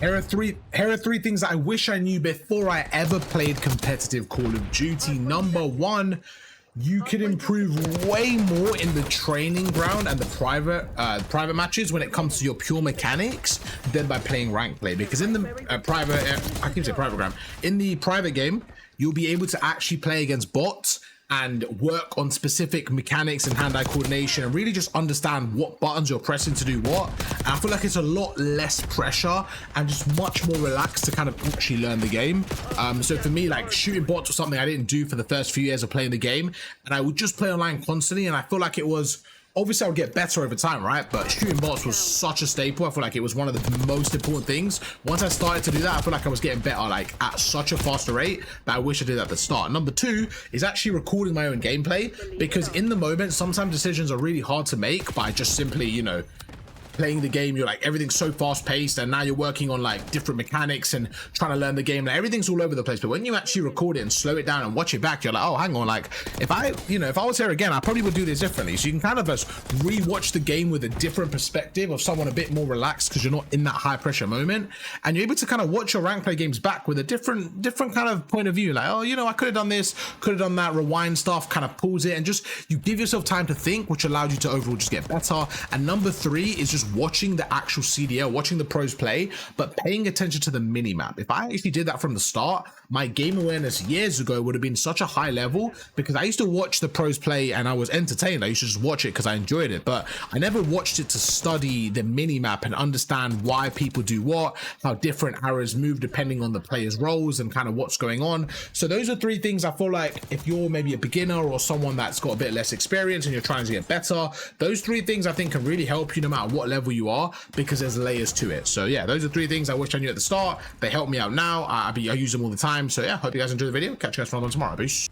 Here are three things that I wish I knew before I ever played competitive Call of Duty. Number one, you can improve way more in the training ground and the private matches when it comes to your pure mechanics than by playing rank play. Because in the in the private game, you'll be able to actually play against bots and work on specific mechanics and hand-eye coordination and really just understand what buttons you're pressing to do what. And I feel like it's a lot less pressure and just much more relaxed to kind of actually learn the game. So for me, like, shooting bots was something I didn't do for the first few years of playing the game, and I would just play online constantly, and I feel like it was, obviously I would get better over time, right? But shooting bots was such a staple. I feel like it was one of the most important things. Once I started to do that, I feel like I was getting better, like, at such a faster rate that I wish I did at the start. Number two is actually recording my own gameplay, because in the moment, sometimes decisions are really hard to make by just simply, you know, playing the game. You're like, everything's so fast paced, and now you're working on like different mechanics and trying to learn the game, like everything's all over the place. But when you actually record it and slow it down and watch it back, you're like, oh, hang on, like if I was here again, I probably would do this differently. So you can kind of just re-watch the game with a different perspective of someone a bit more relaxed, because you're not in that high pressure moment, and you're able to kind of watch your rank play games back with a different kind of point of view. Like, oh, you know, I could have done this, could have done that, rewind stuff, kind of pause it, and just you give yourself time to think, which allows you to overall just get better. And number three is just watching the actual CDL, watching the pros play, but paying attention to the mini map. If I actually did that from the start, my game awareness years ago would have been such a high level, because I used to watch the pros play and I was entertained. I used to just watch it because I enjoyed it, but I never watched it to study the mini map and understand why people do what, how different arrows move depending on the player's roles and kind of what's going on. So those are three things I feel like if you're maybe a beginner or someone that's got a bit less experience and you're trying to get better, those three things I think can really help you no matter what level you are, because there's layers to it. So yeah, those are three things I wish I knew at the start. They help me out now. I use them all the time. So yeah, hope you guys enjoy the video. Catch you guys for another one tomorrow. Peace.